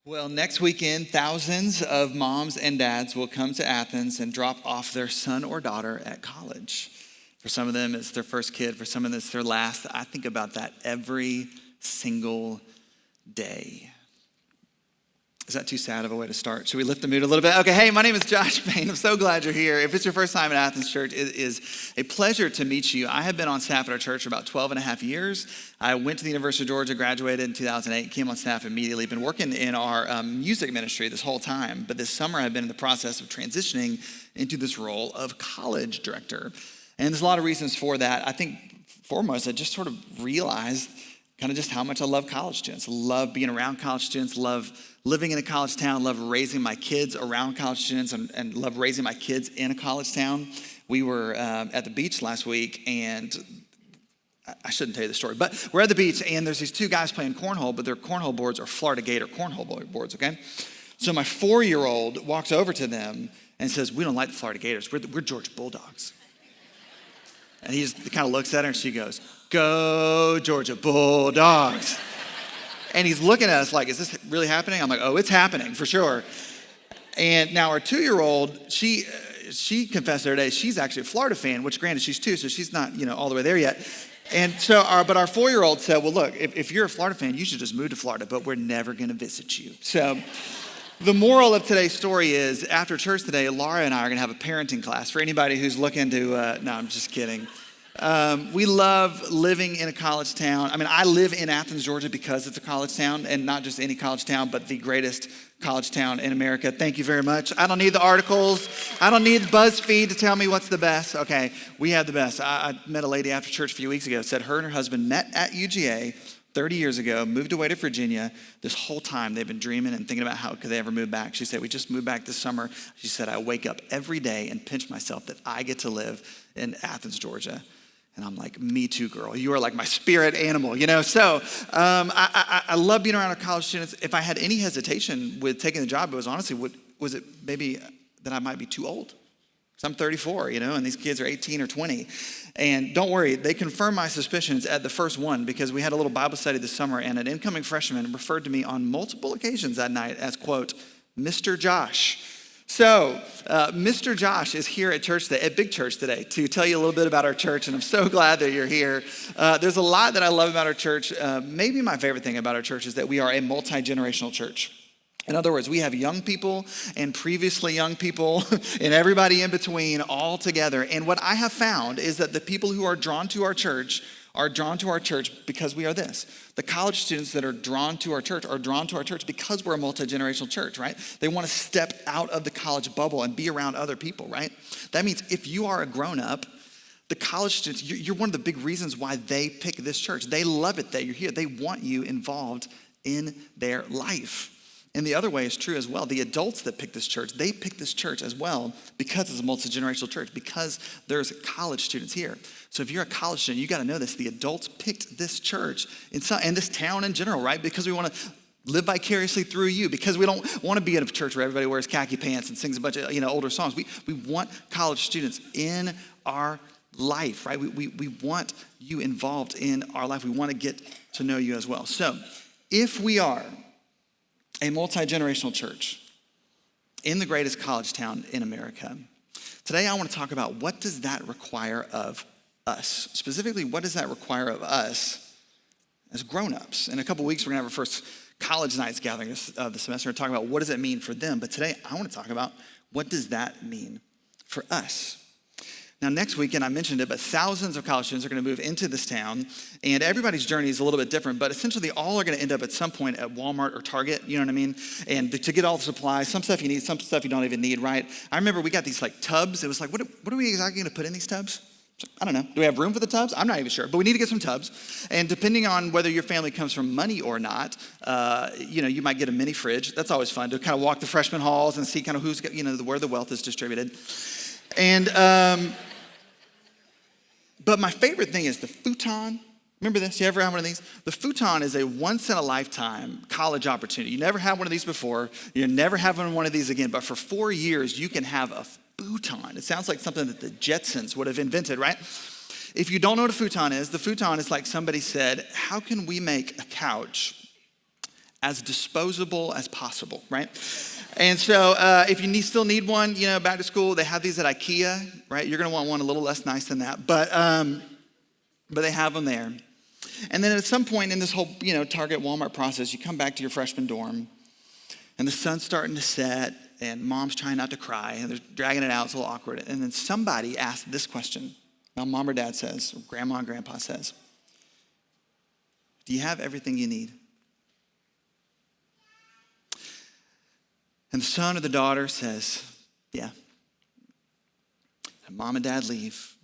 Well, next weekend, thousands of moms and dads will come to Athens and drop off their son or daughter at college. For some of them, it's their first kid. For some of them, it's their last. I think about that every single day. Is that too sad of a way to start? Should we lift the mood a little bit? Okay, hey, my name is Josh Bayne. I'm so glad you're here. If it's your first time at Athens Church, it is a pleasure to meet you. I have been on staff at our church for about 12 and a half years. I went to the University of Georgia, graduated in 2008, came on staff immediately. Been working in our music ministry this whole time, but this summer I've been in the process of transitioning into this role of college director. And there's a lot of reasons for that. I think foremost, I just sort of realized kind of just how much I love college students. Love being around college students, love living in a college town, love raising my kids around college students, and love raising my kids in a college town. We were at the beach last week, and I shouldn't tell you the story, but we're at the beach, and there's these two guys playing cornhole, but their cornhole boards are Florida Gator cornhole boards, okay? So my 4-year-old walks over to them and says, "We don't like the Florida Gators, we're Georgia Bulldogs." And he just kind of looks at her, and she goes, "Go Georgia Bulldogs." And he's looking at us like, "Is this really happening?" I'm like, "Oh, it's happening for sure." And now our 2-year-old, she confessed the other day, she's actually a Florida fan, which granted she's 2, so she's not, all the way there yet. And so, but our 4-year-old said, "Well, look, if you're a Florida fan, you should just move to Florida, but we're never going to visit you." So the moral of today's story is, after church today, Laura and I are going to have a parenting class for anybody who's looking to, no, I'm just kidding. We love living in a college town. I mean, I live in Athens, Georgia because it's a college town, and not just any college town, but the greatest college town in America. Thank you very much. I don't need the articles. I don't need BuzzFeed to tell me what's the best. Okay, we have the best. I met a lady after church a few weeks ago, said her and her husband met at UGA 30 years ago, moved away to Virginia. This whole time they've been dreaming and thinking about how could they ever move back. She said, "We just moved back this summer." She said, "I wake up every day and pinch myself that I get to live in Athens, Georgia." And I'm like, "Me too, girl. You are like my spirit animal, So I love being around our college students. If I had any hesitation with taking the job, it was honestly, was it maybe that I might be too old? So I'm 34, and these kids are 18 or 20. And don't worry, they confirmed my suspicions at the first one, because we had a little Bible study this summer, and an incoming freshman referred to me on multiple occasions that night as, quote, "Mr. Josh." So Mr. Josh is here at church today, at Big Church today, to tell you a little bit about our church, and I'm so glad that you're here. There's a lot that I love about our church. Maybe my favorite thing about our church is that we are a multi-generational church. In other words, we have young people and previously young people and everybody in between all together. And what I have found is that the people who are drawn to our church because we are this. The college students that are drawn to our church because we're a multi-generational church, right? They want to step out of the college bubble and be around other people, right? That means if you are a grown-up, the college students, you're one of the big reasons why they pick this church. They love it that you're here. They want you involved in their life. And the other way is true as well. The adults that pick this church, they pick this church as well because it's a multi-generational church, because there's college students here. So if you're a college student, you got to know this. The adults picked this church and this town in general, right? Because we want to live vicariously through you, because we don't want to be in a church where everybody wears khaki pants and sings a bunch of older songs. We want college students in our life, right? We want you involved in our life. We want to get to know you as well. So if we are a multi-generational church in the greatest college town in America, today I want to talk about what does that require of us. Specifically, what does that require of us as grown-ups? In a couple weeks, we're going to have our first college nights gathering of the semester and talk about what does it mean for them. But today, I want to talk about what does that mean for us. Now, next weekend, I mentioned it, but thousands of college students are going to move into this town, and everybody's journey is a little bit different, but essentially all are going to end up at some point at Walmart or Target, you know what I mean? And to get all the supplies, some stuff you need, some stuff you don't even need, right? I remember we got these tubs. It was like, what are we exactly going to put in these tubs? I don't know. Do we have room for the tubs? I'm not even sure, but we need to get some tubs. And depending on whether your family comes from money or not, you might get a mini fridge. That's always fun to kind of walk the freshman halls and see kind of who's got, where the wealth is distributed. And, but my favorite thing is the futon. Remember this? You ever had one of these? The futon is a once-in-a-lifetime college opportunity. You never had one of these before. You're never having one of these again. But for 4 years, you can have a futon. It sounds like something that the Jetsons would have invented, right? If you don't know what a futon is like somebody said, how can we make a couch as disposable as possible, right? And so if you still need one, back to school, they have these at IKEA, right? You're gonna want one a little less nice than that, but they have them there. And then at some point in this whole, Target, Walmart process, you come back to your freshman dorm, and the sun's starting to set, and mom's trying not to cry, and they're dragging it out, it's a little awkward. And then somebody asks this question. Now mom or dad says, or grandma and grandpa says, do you have everything you need? And the son or the daughter says, yeah. And mom and dad leave.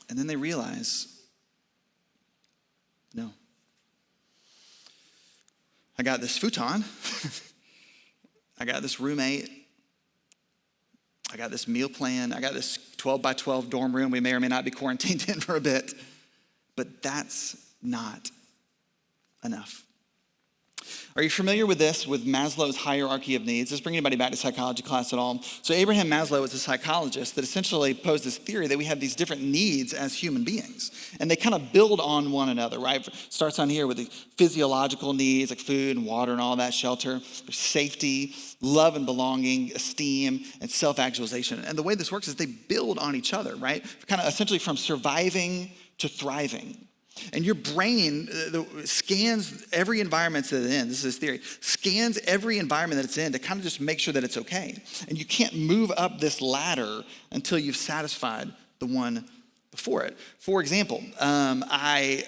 And then they realize, no. I got this futon. I got this roommate. I got this meal plan. I got this 12 by 12 dorm room we may or may not be quarantined in for a bit. But that's not enough. Are you familiar with this, with Maslow's hierarchy of needs? Does this bring anybody back to psychology class at all? So Abraham Maslow was a psychologist that essentially posed this theory that we have these different needs as human beings. And they kind of build on one another, right? Starts on here with the physiological needs like food and water and all that, shelter, safety, love and belonging, esteem, and self-actualization. And the way this works is they build on each other, right? Kind of essentially from surviving to thriving. And your brain scans every environment that it's in, this is his theory, scans every environment that it's in to kind of just make sure that it's okay. And you can't move up this ladder until you've satisfied the one before it. For example, 3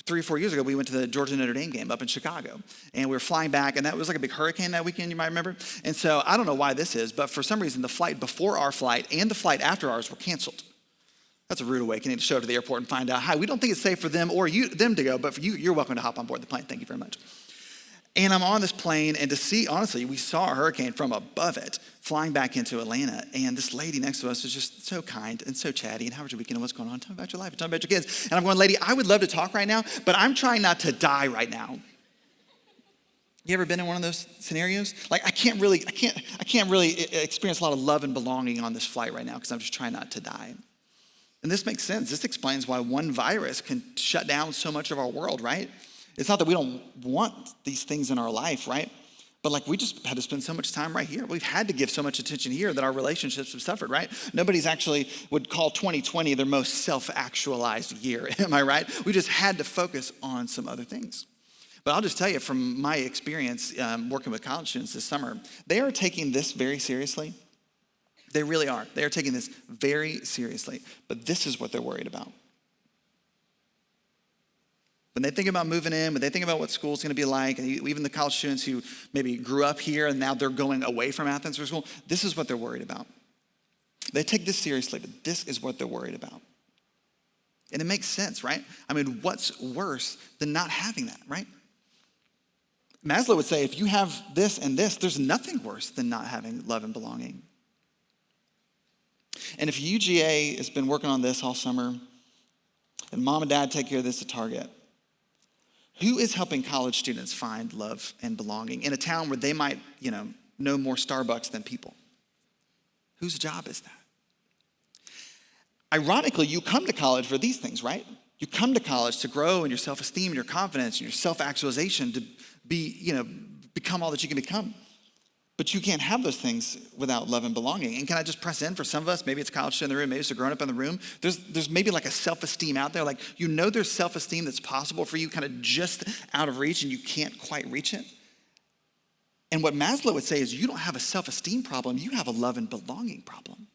or 4 years ago, we went to the Georgia-Notre Dame game up in Chicago. And we were flying back, and that was like a big hurricane that weekend, you might remember. And so I don't know why this is, but for some reason, the flight before our flight and the flight after ours were canceled. That's a rude awakening to show up to the airport and find out, hi, we don't think it's safe for them or them to go, but for you, you're welcome to hop on board the plane. Thank you very much. And I'm on this plane, and to see, honestly, we saw a hurricane from above it flying back into Atlanta, and this lady next to us was just so kind and so chatty, and how was your weekend, what's going on? Tell me about your life, tell me about your kids. And I'm going, lady, I would love to talk right now, but I'm trying not to die right now. You ever been in one of those scenarios? Like I can't really experience a lot of love and belonging on this flight right now because I'm just trying not to die. And this makes sense. This explains why one virus can shut down so much of our world, right? It's not that we don't want these things in our life, right? But we just had to spend so much time right here. We've had to give so much attention here that our relationships have suffered, right? Nobody's actually would call 2020 their most self-actualized year, am I right? We just had to focus on some other things. But I'll just tell you from my experience working with college students this summer, they are taking this very seriously. They really are. They are taking this very seriously. But this is what they're worried about. When they think about moving in, when they think about what school's going to be like, and even the college students who maybe grew up here and now they're going away from Athens for school, this is what they're worried about. They take this seriously, but this is what they're worried about. And it makes sense, right? I mean, what's worse than not having that, right? Maslow would say, if you have this and this, there's nothing worse than not having love and belonging. And if UGA has been working on this all summer, and mom and dad take care of this at Target, who is helping college students find love and belonging in a town where they might, know more Starbucks than people? Whose job is that? Ironically, you come to college for these things, right? You come to college to grow in your self-esteem and your confidence and your self-actualization to become all that you can become. But you can't have those things without love and belonging. And can I just press in for some of us? Maybe it's a college student in the room, maybe it's a grown-up in the room. There's maybe like a self-esteem out there. Like, there's self-esteem that's possible for you kind of just out of reach and you can't quite reach it. And what Maslow would say is you don't have a self-esteem problem, you have a love and belonging problem,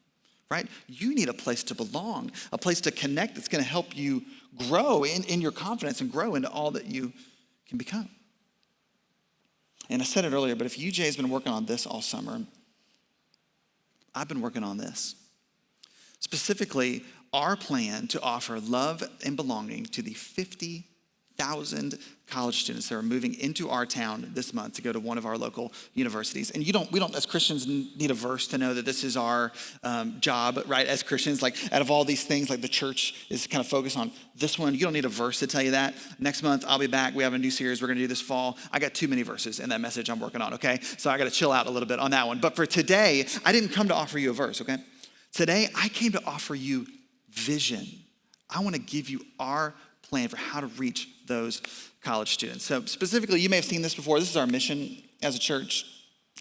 right? You need a place to belong, a place to connect that's gonna help you grow in your confidence and grow into all that you can become. And I said it earlier, but if UJ has been working on this all summer, I've been working on this. Specifically, our plan to offer love and belonging to the 50,000 college students that are moving into our town this month to go to one of our local universities. And we don't as Christians need a verse to know that this is our job, right? As Christians, like out of all these things, like the church is kind of focused on this one. You don't need a verse to tell you that. Next month, I'll be back. We have a new series we're going to do this fall. I got too many verses in that message I'm working on, okay? So I got to chill out a little bit on that one. But for today, I didn't come to offer you a verse, okay? Today, I came to offer you vision. I want to give you our plan for how to reach the those college students. So specifically, you may have seen this before. This is our mission as a church,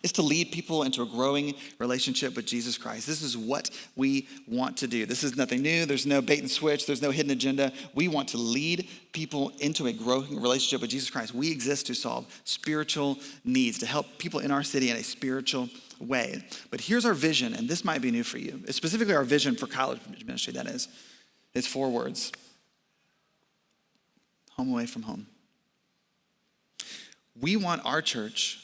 is to lead people into a growing relationship with Jesus Christ. This is what we want to do. This is nothing new. There's no bait and switch. There's no hidden agenda. We want to lead people into a growing relationship with Jesus Christ. We exist to solve spiritual needs, to help people in our city in a spiritual way. But here's our vision, and this might be new for you. It's specifically our vision for college ministry, that is. It's 4 words. Home away from home. We want our church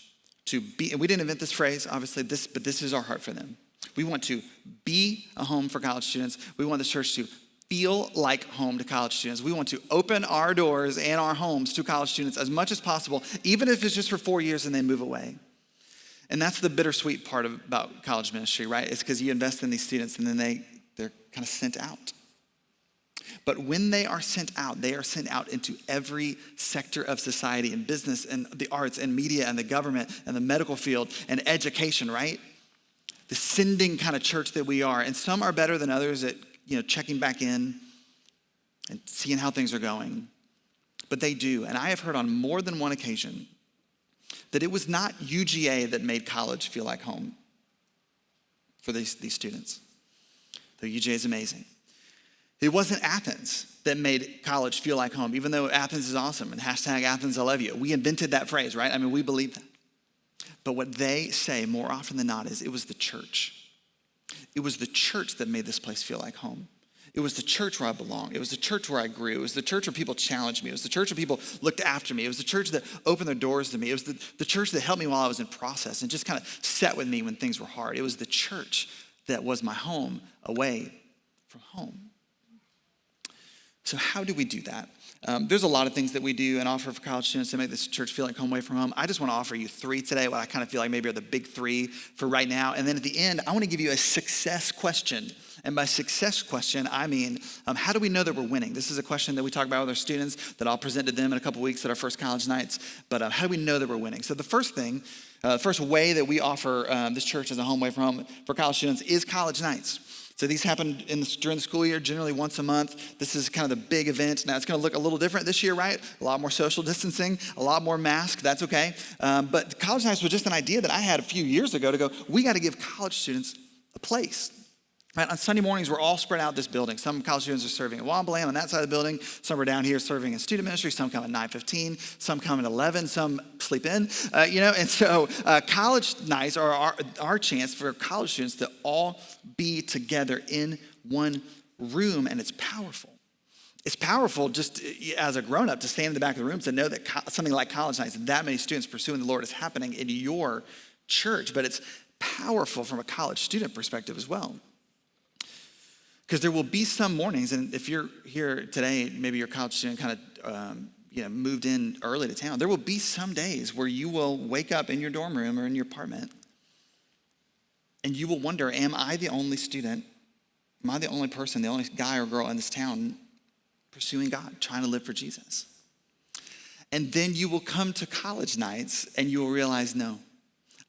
to be, and we didn't invent this phrase, obviously, but this is our heart for them. We want to be a home for college students. We want the church to feel like home to college students. We want to open our doors and our homes to college students as much as possible, even if it's just for 4 years and they move away. And that's the bittersweet part about college ministry, right? It's because you invest in these students and then they're kind of sent out. But when they are sent out into every sector of society and business and the arts and media and the government and the medical field and education, right? The sending kind of church that we are. And some are better than others at, checking back in and seeing how things are going. But they do. And I have heard on more than one occasion that it was not UGA that made college feel like home for these students. Though UGA is amazing. It wasn't Athens that made college feel like home, even though Athens is awesome and hashtag Athens I love you. We invented that phrase, right? I mean, we believe that. But what they say more often than not is it was the church. It was the church that made this place feel like home. It was the church where I belonged. It was the church where I grew. It was the church where people challenged me. It was the church where people looked after me. It was the church that opened their doors to me. It was the church that helped me while I was in process and just kind of sat with me when things were hard. It was the church that was my home away from home. So how do we do that? There's a lot of things that we do and offer for college students to make this church feel like home away from home. I just want to offer you 3 today, what I kind of feel like maybe are the big 3 for right now. And then at the end, I want to give you a success question. And by success question, I mean, how do we know that we're winning? This is a question that we talk about with our students that I'll present to them in a couple weeks at our first college nights. But how do we know that we're winning? So the first thing, first way that we offer this church as a home away from home for college students is college nights. So these happen during the school year, generally once a month. This is kind of the big event. Now, it's going to look a little different this year, right? A lot more social distancing, a lot more masks. That's okay. But college nights was just an idea that I had a few years ago to go, we got to give college students a place. Right? On Sunday mornings, we're all spread out this building. Some college students are serving at Wombaland on that side of the building. Some are down here serving in student ministry. Some come at 9:15. Some come at 11. Some sleep in. And so college nights are our chance for college students to all be together in one room, and it's powerful. It's powerful just as a grown-up to stand in the back of the room to know that something like college nights, that many students pursuing the Lord is happening in your church. But it's powerful from a college student perspective as well. Because there will be some mornings, and if you're here today, maybe you're a college student kind of moved in early to town, there will be some days where you will wake up in your dorm room or in your apartment and you will wonder, am I the only student, am I the only person, the only guy or girl in this town pursuing God, trying to live for Jesus? And then you will come to college nights and you will realize, no,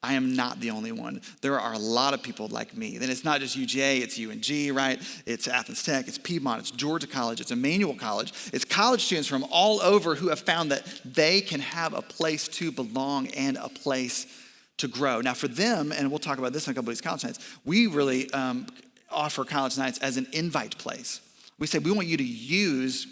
I am not the only one. There are a lot of people like me. Then it's not just UGA, it's UNG, right? It's Athens Tech, it's Piedmont, it's Georgia College, it's Emmanuel College. It's college students from all over who have found that they can have a place to belong and a place to grow. Now for them, and we'll talk about this in a couple of these college nights, we really offer college nights as an invite place. We say we want you to use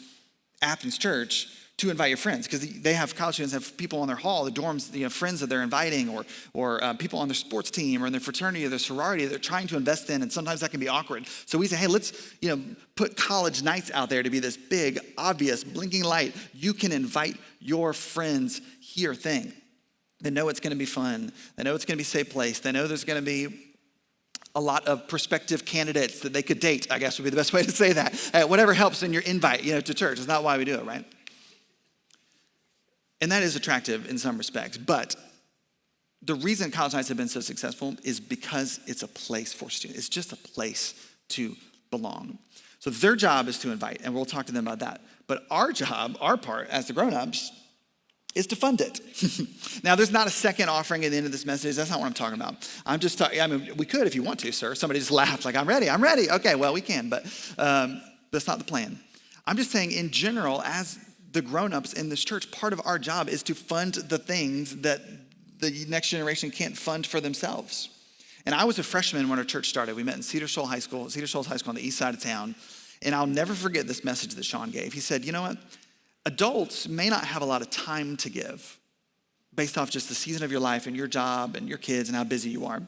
Athens Church to invite your friends, because they have college students have people on their hall, the dorms, friends that they're inviting, or people on their sports team or in their fraternity or their sorority that they're trying to invest in, and sometimes that can be awkward. So we say, hey, let's put college nights out there to be this big, obvious, blinking light. You can invite your friends here thing. They know it's going to be fun. They know it's going to be a safe place. They know there's going to be a lot of prospective candidates that they could date, I guess would be the best way to say that. Whatever helps in your invite, to church. It's not why we do it, right? And that is attractive in some respects. But the reason college nights have been so successful is because it's a place for students. It's just a place to belong. So their job is to invite, and we'll talk to them about that. But our job, our part as the grown-ups, is to fund it. Now, there's not a second offering at the end of this message. That's not what I'm talking about. I'm just talking, we could if you want to, sir. Somebody just laughed like, I'm ready. Okay, well, we can, but that's not the plan. I'm just saying in general, as the grown-ups in this church, part of our job is to fund the things that the next generation can't fund for themselves. And I was a freshman when our church started. We met in Cedar Shoals High School on the east side of town. And I'll never forget this message that Sean gave. He said, you know what? Adults may not have a lot of time to give based off just the season of your life and your job and your kids and how busy you are.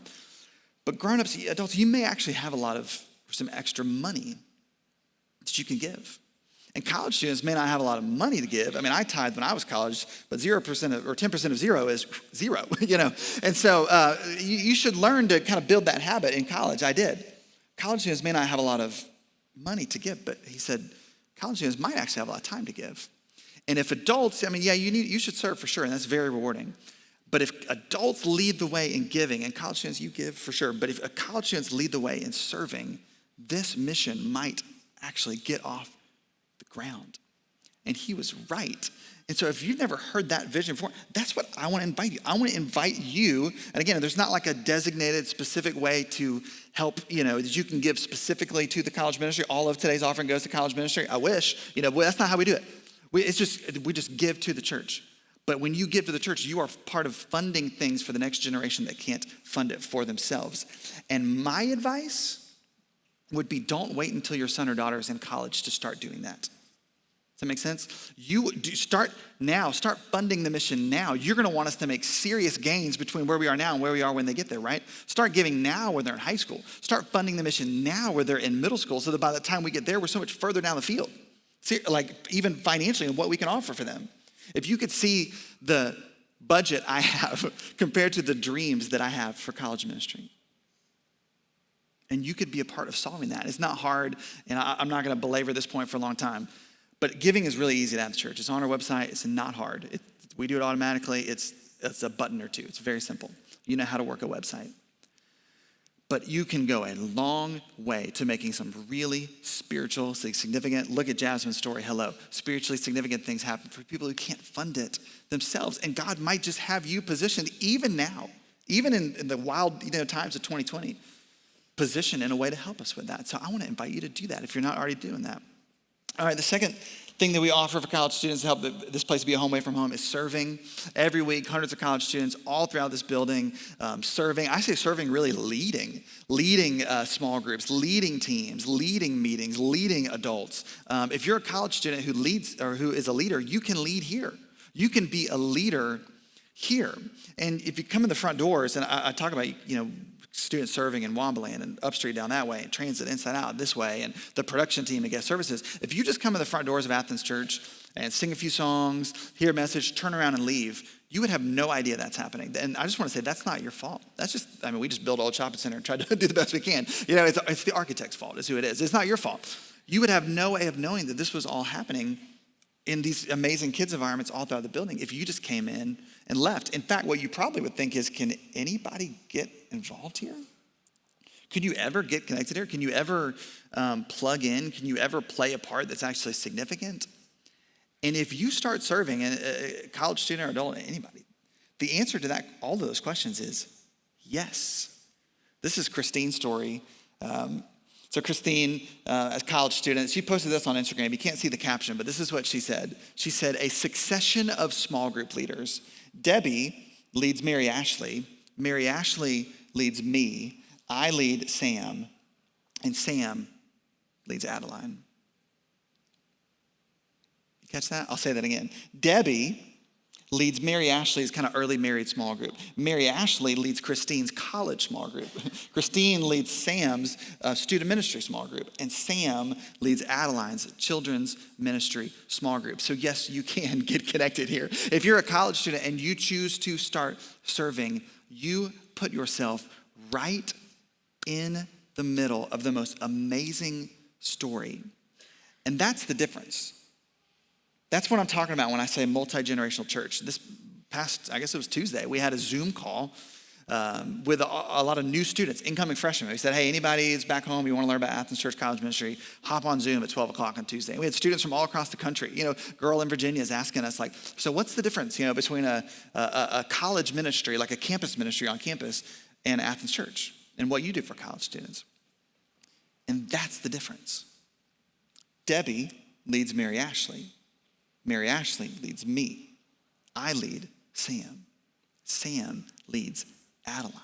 But grown-ups, adults, you may actually have some extra money that you can give. And college students may not have a lot of money to give. I mean, I tithed when I was college, but 0% or 10% of zero is zero, And so you should learn to kind of build that habit in college. I did. College students may not have a lot of money to give, but he said college students might actually have a lot of time to give. And if adults, you should serve for sure, and that's very rewarding. But if adults lead the way in giving, and college students, you give for sure, but if college students lead the way in serving, this mission might actually get off the ground. And he was right. And so if you've never heard that vision before, that's what I want to invite you. I want to invite you, and again, there's not like a designated specific way to help, that you can give specifically to the college ministry. All of today's offering goes to college ministry. I wish, but that's not how we do it. We just give to the church. But when you give to the church, you are part of funding things for the next generation that can't fund it for themselves. And my advice would be, don't wait until your son or daughter is in college to start doing that. Does that make sense? You do start now. Start funding the mission now. You're going to want us to make serious gains between where we are now and where we are when they get there, right? Start giving now when they're in high school. Start funding the mission now where they're in middle school, so that by the time we get there, we're so much further down the field. See, like even financially and what we can offer for them. If you could see the budget I have compared to the dreams that I have for college ministry, and you could be a part of solving that. It's not hard, and I'm not going to belabor this point for a long time, but giving is really easy at Athens Church. It's on our website. It's not hard. We do it automatically. It's a button or two. It's very simple. You know how to work a website. But you can go a long way to making some really spiritual, significant, look at Jasmine's story, spiritually significant things happen for people who can't fund it themselves. And God might just have you positioned even now, even in the wild times of 2020, positioned in a way to help us with that. So I want to invite you to do that if you're not already doing that. All right, the second thing that we offer for college students to help this place be a home away from home is serving. Every week, hundreds of college students all throughout this building serving. I say serving, really leading small groups, leading teams, leading meetings, leading adults. If you're a college student who leads or who is a leader, you can lead here. You can be a leader here. And if you come in the front doors, and I talk about, students serving in Wombaland and Upstreet down that way, and Transit Inside Out this way, and the production team and guest services. If you just come in the front doors of Athens Church and sing a few songs, hear a message, turn around and leave, you would have no idea that's happening. And I just want to say that's not your fault. That's just, we just built Old Shopping Center and tried to do the best we can. It's the architect's fault is who it is. It's not your fault. You would have no way of knowing that this was all happening in these amazing kids environments all throughout the building if you just came in and left. In fact, what you probably would think is, can anybody get involved here? Could you ever get connected here? Can you ever plug in? Can you ever play a part that's actually significant? And if you start serving, a college student or adult, anybody, the answer to all of those questions is yes. This is Christine's story. So Christine, as a college student, she posted this on Instagram. You can't see the caption, but this is what she said. She said, a succession of small group leaders. Debbie leads Mary Ashley. Mary Ashley leads me. I lead Sam. And Sam leads Adeline. You catch that? I'll say that again. Debbie leads Mary Ashley's kind of early married small group. Mary Ashley leads Christine's college small group. Christine leads Sam's student ministry small group. And Sam leads Adeline's children's ministry small group. So yes, you can get connected here. If you're a college student and you choose to start serving, you put yourself right in the middle of the most amazing story. And that's the difference. That's what I'm talking about when I say multi-generational church. This past, I guess it was Tuesday, we had a Zoom call with a lot of new students, incoming freshmen. We said, hey, anybody is back home, you want to learn about Athens Church College Ministry, hop on Zoom at 12 o'clock on Tuesday. And we had students from all across the country. Girl in Virginia is asking us, so what's the difference, between a college ministry, like a campus ministry on campus, and Athens Church, and what you do for college students? And that's the difference. Debbie leads Mary Ashley. Mary Ashley leads me. I lead Sam. Sam leads Adeline.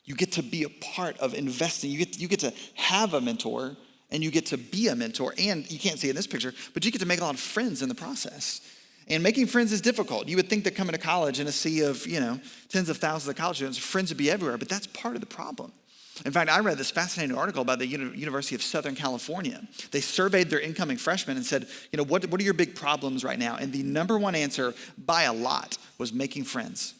You get to be a part of investing. You get to have a mentor, and you get to be a mentor. And you can't see it in this picture, but you get to make a lot of friends in the process. And making friends is difficult. You would think that coming to college in a sea of, tens of thousands of college students, friends would be everywhere, but that's part of the problem. In fact, I read this fascinating article about the University of Southern California. They surveyed their incoming freshmen and said, what are your big problems right now? And the number one answer by a lot was making friends.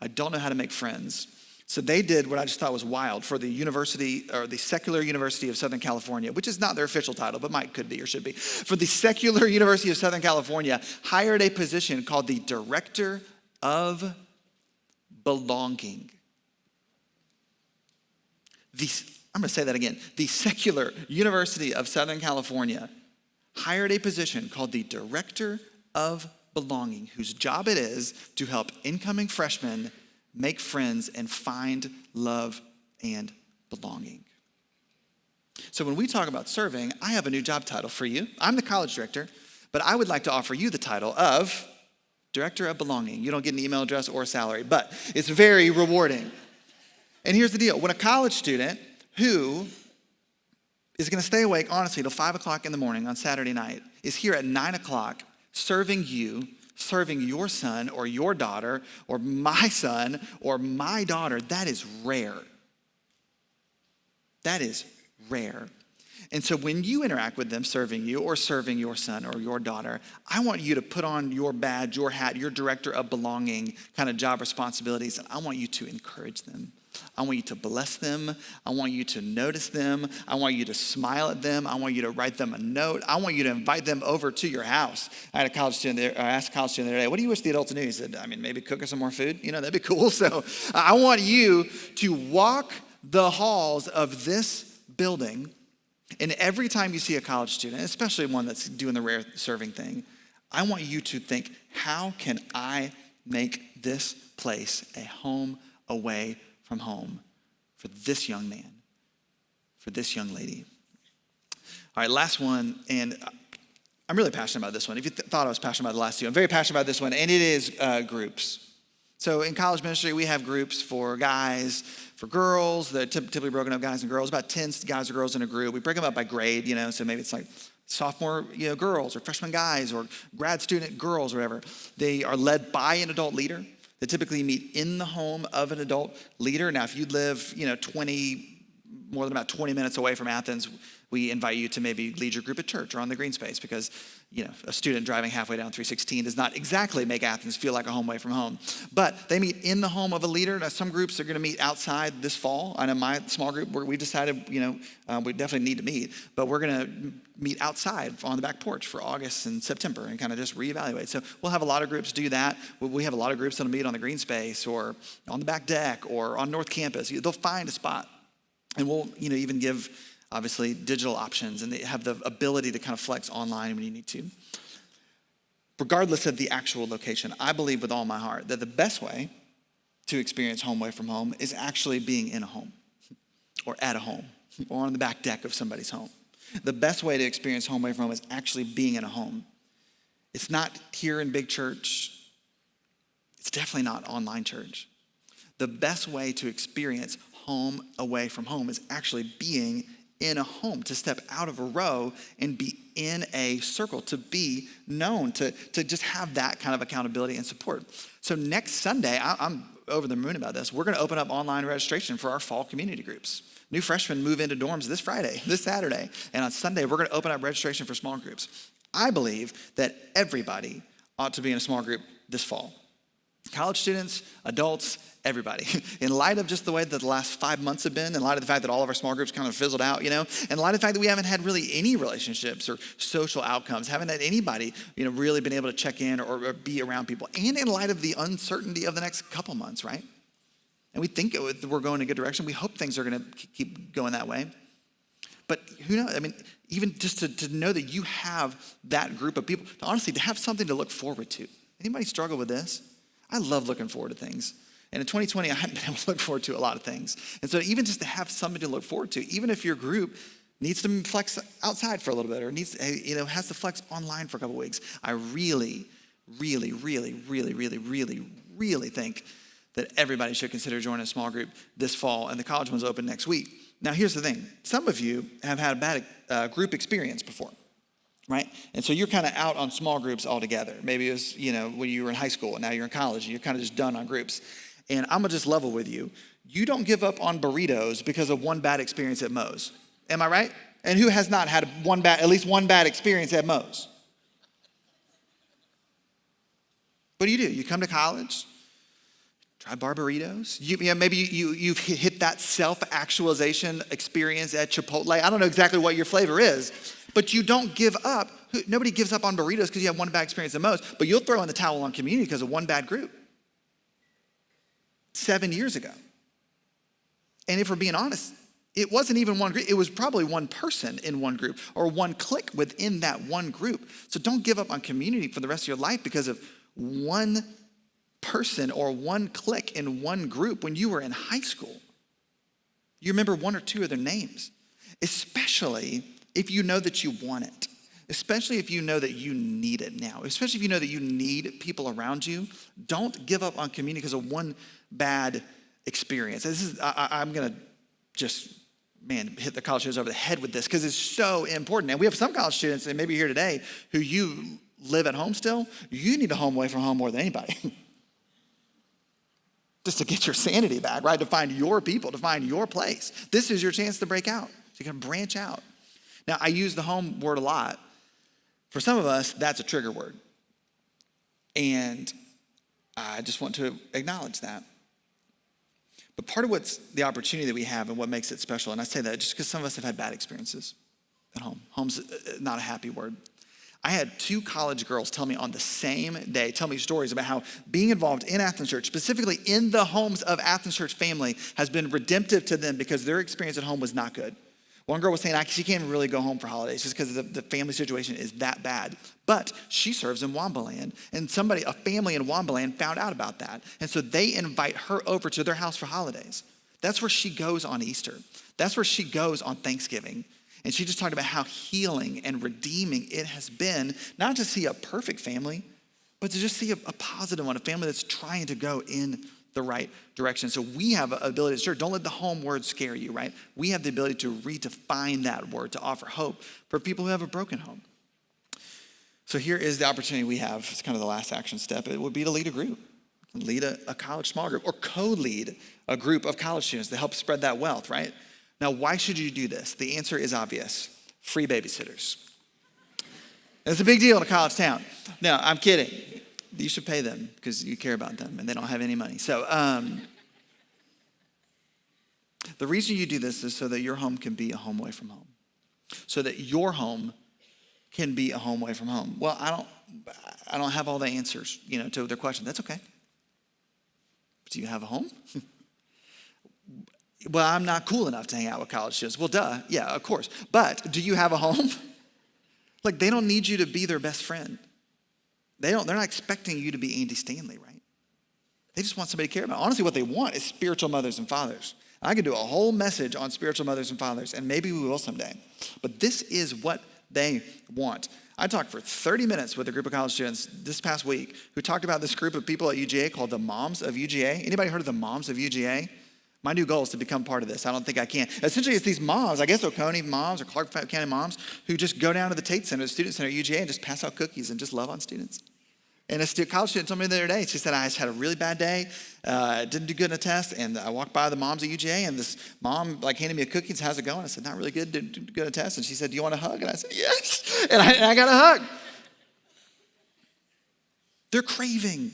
I don't know how to make friends. So they did what I just thought was wild for the university, or the Secular University of Southern California, which is not their official title, but could be or should be. For the Secular University of Southern California, hired a position called the Director of Belonging. I'm going to say that again. The Secular University of Southern California hired a position called the Director of Belonging, whose job it is to help incoming freshmen make friends and find love and belonging. So when we talk about serving, I have a new job title for you. I'm the college director, but I would like to offer you the title of Director of Belonging. You don't get an email address or a salary, but it's very rewarding. And here's the deal. When a college student who is going to stay awake, honestly, till 5 o'clock in the morning on Saturday night is here at 9 o'clock serving your son or your daughter or my son or my daughter, that is rare. That is rare. And so when you interact with them serving you or serving your son or your daughter, I want you to put on your badge, your hat, your Director of Belonging kind of job responsibilities, and I want you to encourage them. I want you to bless them. I want you to notice them. I want you to smile at them. I want you to write them a note. I want you to invite them over to your house. I had a college student there, I asked a college student the other day, what do you wish the adults knew? He said, maybe cook us some more food. That'd be cool. So I want you to walk the halls of this building, and every time you see a college student, especially one that's doing the rare serving thing, I want you to think, how can I make this place a home away from home for this young man, for this young lady? All right, last one, and I'm really passionate about this one. If you thought I was passionate about the last two, I'm very passionate about this one, and it is groups. So in college ministry, we have groups for guys, for girls. They're typically broken up, guys and girls, about 10 guys or girls in a group. We break them up by grade, so maybe it's like sophomore girls or freshman guys or grad student girls or whatever. They are led by an adult leader. They typically meet in the home of an adult leader. Now, if you live, more than about 20 minutes away from Athens, we invite you to maybe lead your group at church or on the green space because, a student driving halfway down 316 does not exactly make Athens feel like a home away from home. But they meet in the home of a leader. Now, some groups are going to meet outside this fall. I know my small group, we decided, we definitely need to meet, but we're going to meet outside on the back porch for August and September and kind of just reevaluate. So we'll have a lot of groups do that. We have a lot of groups that'll meet on the green space or on the back deck or on North Campus. They'll find a spot. And we'll, even give, obviously, digital options, and they have the ability to kind of flex online when you need to. Regardless of the actual location, I believe with all my heart that the best way to experience home away from home is actually being in a home or at a home or on the back deck of somebody's home. The best way to experience home away from home is actually being in a home. It's not here in big church. It's definitely not online church. The best way to experience home away from home is actually being in a home, to step out of a row and be in a circle, to be known, to just have that kind of accountability and support. So next Sunday, I'm over the moon about this. We're going to open up online registration for our fall community groups. New freshmen move into dorms this Saturday. And on Sunday, we're going to open up registration for small groups. I believe that everybody ought to be in a small group this fall. College students, adults, everybody. In light of just the way that the last 5 months have been, in light of the fact that all of our small groups kind of fizzled out, and in light of the fact that we haven't had really any relationships or social outcomes, haven't had anybody, really been able to check in or be around people, and in light of the uncertainty of the next couple months, right? And we think we're going in a good direction. We hope things are going to keep going that way. But who knows? Even just to know that you have that group of people, honestly, to have something to look forward to. Anybody struggle with this? I love looking forward to things. And in 2020, I hadn't been able to look forward to a lot of things. And so even just to have something to look forward to, even if your group needs to flex outside for a little bit, or has to flex online for a couple weeks. I really, really, really, really, really, really, really think that everybody should consider joining a small group this fall, and the college one's open next week. Now, here's the thing. Some of you have had a bad group experience before, right? And so you're kind of out on small groups altogether. Maybe it was, when you were in high school, and now you're in college, and you're kind of just done on groups. And I'm going to just level with you. You don't give up on burritos because of one bad experience at Moe's. Am I right? And who has not had at least one bad experience at Moe's? What do? You come to college, try bar burritos. Maybe you've hit that self-actualization experience at Chipotle. I don't know exactly what your flavor is, but you don't give up. Nobody gives up on burritos because you have one bad experience at Moe's, but you'll throw in the towel on community because of one bad group 7 years ago. And if we're being honest, it wasn't even one group. It was probably one person in one group or one clique within that one group. So don't give up on community for the rest of your life because of one person or one clique in one group when you were in high school. You remember one or two of their names, especially if you know that you want it, especially if you know that you need it now, especially if you know that you need people around you. Don't give up on community because of one bad experience. I'm going to just, hit the college students over the head with this because it's so important. And we have some college students, and maybe here today, who you live at home still. You need a home away from home more than anybody. Just to get your sanity back, right? To find your people, to find your place. This is your chance to break out. So you can branch out. Now, I use the home word a lot. For some of us, that's a trigger word. And I just want to acknowledge that. But part of what's the opportunity that we have and what makes it special, and I say that just because some of us have had bad experiences at home. Home's not a happy word. I had 2 college girls tell me on the same day, tell me stories about how being involved in Athens Church, specifically in the homes of Athens Church family, has been redemptive to them because their experience at home was not good. One girl was saying she can't really go home for holidays just because the family situation is that bad. But she serves in Wambaland, and a family in Wambaland found out about that. And so they invite her over to their house for holidays. That's where she goes on Easter. That's where she goes on Thanksgiving. And she just talked about how healing and redeeming it has been, not to see a perfect family, but to just see a positive one, a family that's trying to go in the right direction. So we have an ability to serve. Don't let the home word scare you, right? We have the ability to redefine that word, to offer hope for people who have a broken home. So here is the opportunity we have. It's kind of the last action step. It would be to lead a group, lead a college small group, or co-lead a group of college students to help spread that wealth, right? Now, why should you do this? The answer is obvious. Free babysitters. It's a big deal in a college town. No, I'm kidding. You should pay them because you care about them and they don't have any money. So the reason you do this is so that your home can be a home away from home. So that your home can be a home away from home. Well, I don't have all the answers, to their question. That's okay. Do you have a home? Well, I'm not cool enough to hang out with college students. Well, duh. Yeah, of course. But do you have a home? They don't need you to be their best friend. They're not expecting you to be Andy Stanley, right? They just want somebody to care about. Honestly, what they want is spiritual mothers and fathers. I could do a whole message on spiritual mothers and fathers, and maybe we will someday. But this is what they want. I talked for 30 minutes with a group of college students this past week who talked about this group of people at UGA called the Moms of Uga. Anybody heard of the Moms of Uga? My new goal is to become part of this. I don't think I can. Essentially, it's these moms, I guess Oconee moms or Clark County moms, who just go down to the Tate Center, the Student Center at UGA, and just pass out cookies and just love on students. And a college student told me the other day, she said, I just had a really bad day, didn't do good in a test, and I walked by the moms at UGA, and this mom handed me a cookie and said, how's it going? I said, not really good, didn't do good in a test. And she said, do you want a hug? And I said, yes. And I got a hug. They're craving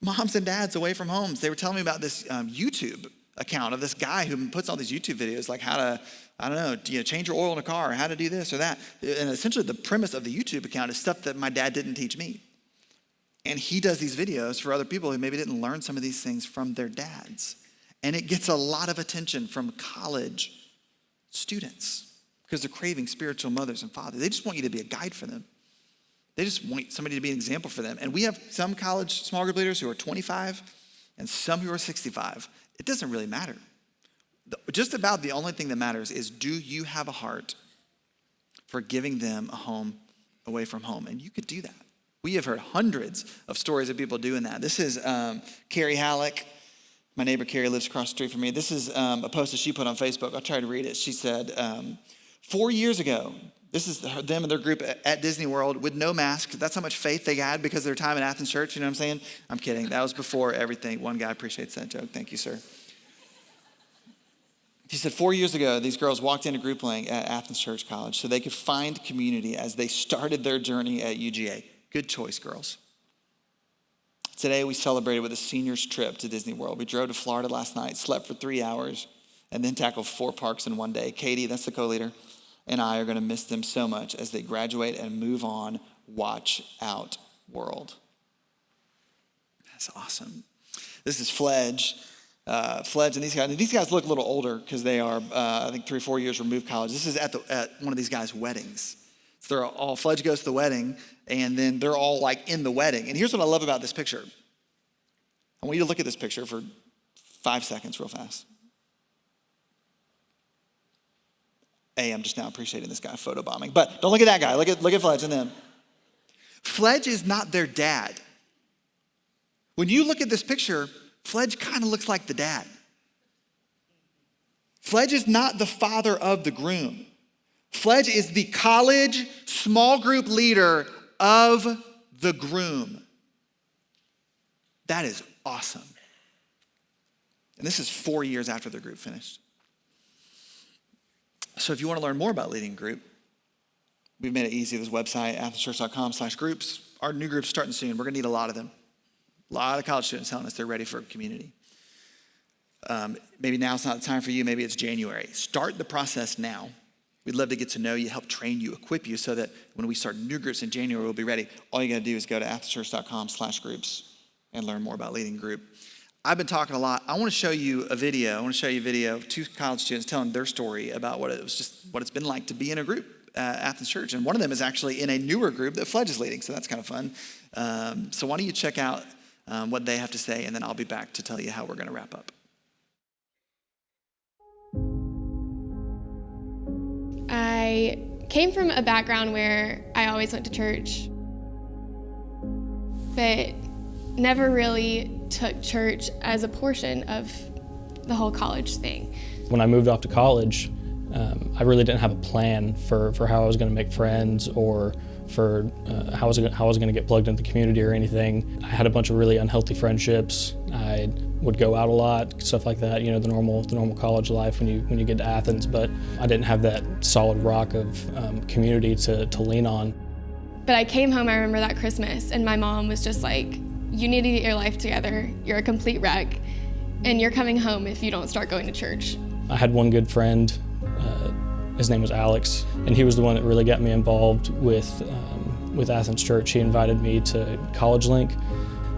moms and dads away from homes. They were telling me about this YouTube account of this guy who puts all these YouTube videos like how to, change your oil in a car, or how to do this or that. And essentially the premise of the YouTube account is stuff that my dad didn't teach me. And he does these videos for other people who maybe didn't learn some of these things from their dads. And it gets a lot of attention from college students because they're craving spiritual mothers and fathers. They just want you to be a guide for them. They just want somebody to be an example for them. And we have some college small group leaders who are 25 and some who are 65. It doesn't really matter. Just about the only thing that matters is, do you have a heart for giving them a home away from home? And you could do that. We have heard hundreds of stories of people doing that. This is Carrie Halleck. My neighbor Carrie lives across the street from me. This is a post that she put on Facebook. I'll try to read it. She said, 4 years ago, this is them and their group at Disney World with no mask. That's how much faith they had because of their time at Athens Church. You know what I'm saying? I'm kidding. That was before everything. One guy appreciates that joke. Thank you, sir. She said 4 years ago, these girls walked into group playing at Athens Church College so they could find community as they started their journey at UGA. Good choice, girls. Today, we celebrated with a seniors trip to Disney World. We drove to Florida last night, slept for 3 hours, and then tackled 4 parks in one day. Katie, that's the co-leader, and I are going to miss them so much as they graduate and move on. Watch out, world. That's awesome. This is Fledge. Fledge and these guys look a little older because they are, I think, 3 or 4 years removed college. This is at one of these guys' weddings. So they're all, Fledge goes to the wedding, and then they're all like in the wedding. And here's what I love about this picture. I want you to look at this picture for 5 seconds real fast. I'm just now appreciating this guy photobombing. But don't look at that guy. Look at Fledge and them. Fledge is not their dad. When you look at this picture, Fledge kind of looks like the dad. Fledge is not the father of the groom. Fledge is the college small group leader of the groom. That is awesome. And this is 4 years after the group finished. So if you want to learn more about leading a group, we've made it easy. This website, AthensChurch.com/groups. Our new group's starting soon. We're going to need a lot of them. A lot of college students telling us they're ready for community. Maybe now's not the time for you. Maybe it's January. Start the process now. We'd love to get to know you, help train you, equip you so that when we start new groups in January, we'll be ready. All you got to do is go to AthensChurch.com/groups and learn more about leading a group. I've been talking a lot. I want to show you a video. I want to show you a video of 2 college students telling their story about what it's been like to be in a group at Athens Church. And one of them is actually in a newer group that Fledge is leading, so that's kind of fun. So why don't you check out what they have to say, and then I'll be back to tell you how we're going to wrap up. I came from a background where I always went to church, but never really took church as a portion of the whole college thing. When I moved off to college, I really didn't have a plan for how I was going to make friends or for how I was going to get plugged into the community or anything. I had a bunch of really unhealthy friendships. I would go out a lot, stuff like that. You know, the normal college life when you get to Athens. But I didn't have that solid rock of community to lean on. But I came home, I remember that Christmas, and my mom was just like, "You need to get your life together. You're a complete wreck, and you're coming home if you don't start going to church." I had one good friend. His name was Alex, and he was the one that really got me involved with Athens Church. He invited me to College Link,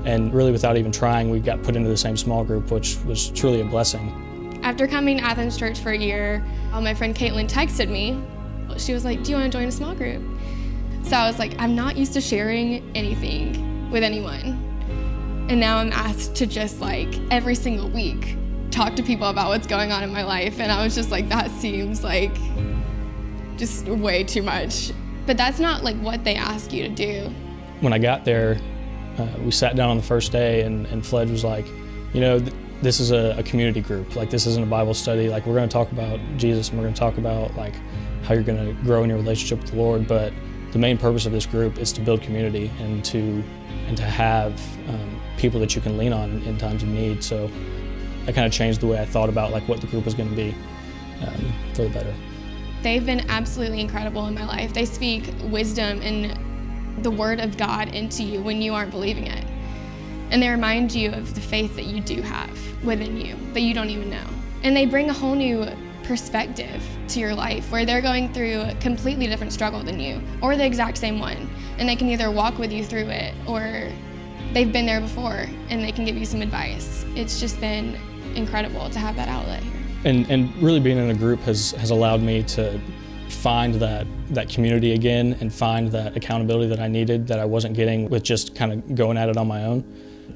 and really without even trying, we got put into the same small group, which was truly a blessing. After coming to Athens Church for a year, my friend Caitlin texted me. She was like, "Do you want to join a small group?" So I was like, I'm not used to sharing anything with anyone. And now I'm asked to just like every single week talk to people about what's going on in my life. And I was just like, that seems like just way too much. But that's not like what they ask you to do. When I got there, we sat down on the first day and Fledge was like, this is a community group. Like, this isn't a Bible study. Like, we're going to talk about Jesus and we're going to talk about like how you're going to grow in your relationship with the Lord. But the main purpose of this group is to build community and to have people that you can lean on in times of need. So that kind of changed the way I thought about like what the group was going to be for the better. They've been absolutely incredible in my life. They speak wisdom and the word of God into you when you aren't believing it. And they remind you of the faith that you do have within you that you don't even know. And they bring a whole new perspective to your life where they're going through a completely different struggle than you or the exact same one. And they can either walk with you through it or they've been there before and they can give you some advice. It's just been incredible to have that outlet here. And really being in a group has allowed me to find that community again and find that accountability that I needed that I wasn't getting with just kind of going at it on my own.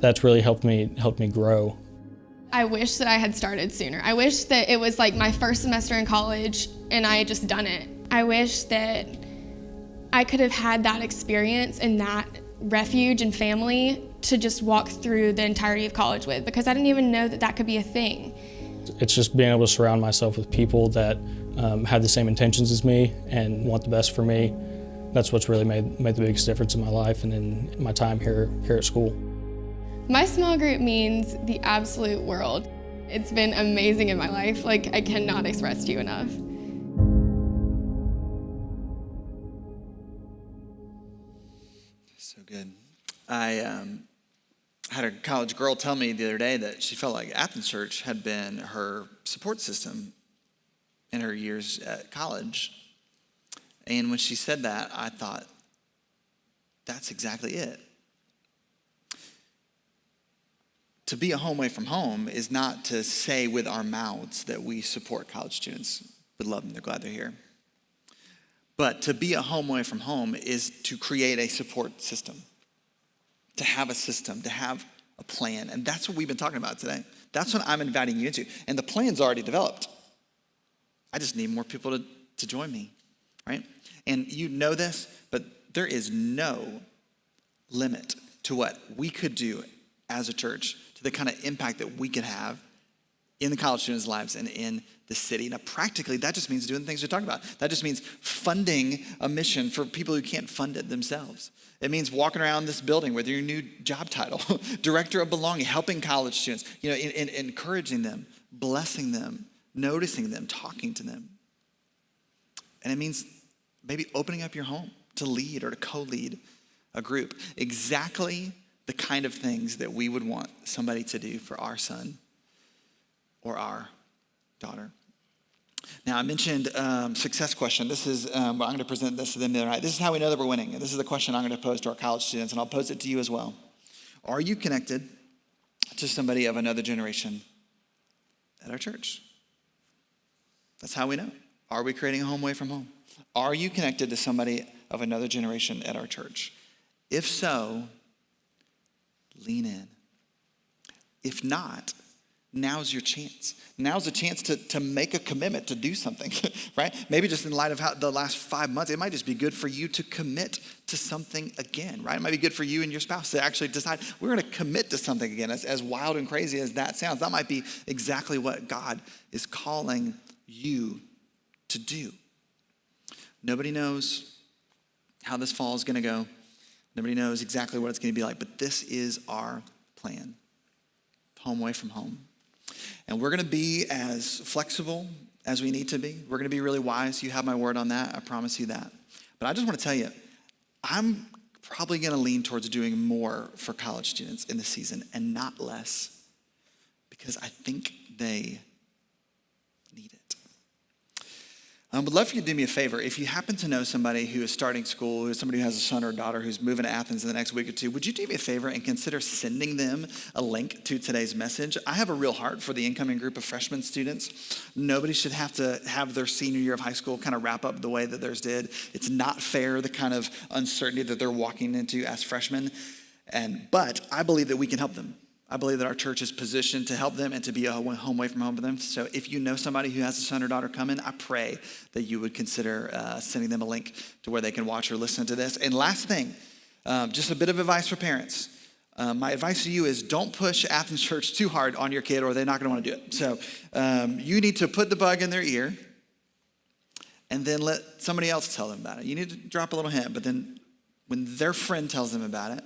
That's really helped me grow. I wish that I had started sooner. I wish that it was like my first semester in college and I had just done it. I wish that I could have had that experience and that refuge and family to just walk through the entirety of college with, because I didn't even know that that could be a thing. It's just being able to surround myself with people that have the same intentions as me and want the best for me. That's what's really made the biggest difference in my life and in my time here at school. My small group means the absolute world. It's been amazing in my life. Like, I cannot express to you enough. So good. I had a college girl tell me the other day that she felt like Athens Church had been her support system in her years at college. And when she said that, I thought, that's exactly it. To be a home away from home is not to say with our mouths that we support college students. We love them, they're glad they're here. But to be a home away from home is to create a support system, to have a system, to have a plan. And that's what we've been talking about today. That's what I'm inviting you into. And the plan's already developed. I just need more people to join me, right? And you know this, but there is no limit to what we could do as a church, to the kind of impact that we could have in the college students' lives and in the city. Now, practically, that just means doing the things we're talking about. That just means funding a mission for people who can't fund it themselves. It means walking around this building with your new job title, Director of Belonging, helping college students, encouraging them, blessing them, noticing them, talking to them. And it means maybe opening up your home to lead or to co-lead a group. Exactly the kind of things that we would want somebody to do for our son or our daughter. Now, I mentioned success question. This is, I'm going to present this to them the other night. This is how we know that we're winning. And this is the question I'm going to pose to our college students, and I'll pose it to you as well. Are you connected to somebody of another generation at our church? That's how we know. Are we creating a home away from home? Are you connected to somebody of another generation at our church? If so, lean in. If not, now's your chance. Now's a chance to make a commitment to do something, right? Maybe just in light of how the last 5 months, it might just be good for you to commit to something again, right? It might be good for you and your spouse to actually decide, we're going to commit to something again. As wild and crazy as that sounds, that might be exactly what God is calling you to do. Nobody knows how this fall is going to go. Nobody knows exactly what it's going to be like, but this is our plan. Home away from home. And we're going to be as flexible as we need to be. We're going to be really wise. You have my word on that. I promise you that. But I just want to tell you, I'm probably going to lean towards doing more for college students in this season and not less, because I think they need it. I would love for you to do me a favor. If you happen to know somebody who is starting school, who is somebody who has a son or a daughter who's moving to Athens in the next week or two, would you do me a favor and consider sending them a link to today's message? I have a real heart for the incoming group of freshman students. Nobody should have to have their senior year of high school kind of wrap up the way that theirs did. It's not fair, the kind of uncertainty that they're walking into as freshmen. But I believe that we can help them. I believe that our church is positioned to help them and to be a home away from home for them. So if you know somebody who has a son or daughter coming, I pray that you would consider sending them a link to where they can watch or listen to this. And last thing, just a bit of advice for parents. My advice to you is don't push Athens Church too hard on your kid or they're not going to want to do it. So you need to put the bug in their ear and then let somebody else tell them about it. You need to drop a little hint, but then when their friend tells them about it,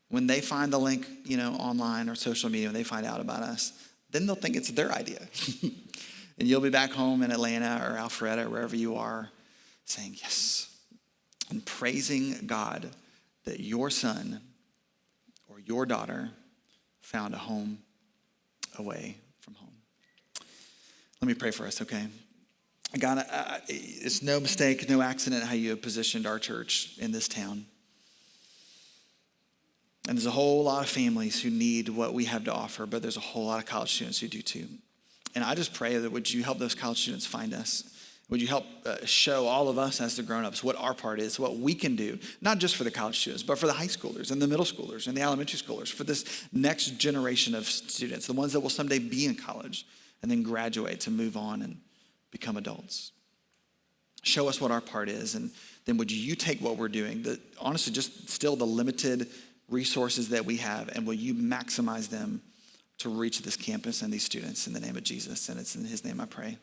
when they find the link, online or social media, when they find out about us, then they'll think it's their idea. And you'll be back home in Atlanta or Alpharetta or wherever you are saying yes and praising God that your son or your daughter found a home away from home. Let me pray for us, okay? God, it's no mistake, no accident how you have positioned our church in this town. And there's a whole lot of families who need what we have to offer, but there's a whole lot of college students who do too. And I just pray that would you help those college students find us? Would you help show all of us as the grown-ups what our part is, what we can do, not just for the college students, but for the high schoolers and the middle schoolers and the elementary schoolers, for this next generation of students, the ones that will someday be in college and then graduate to move on and become adults. Show us what our part is, and then would you take what we're doing, honestly, just still the limited resources that we have, and will you maximize them to reach this campus and these students in the name of Jesus? And it's in his name I pray.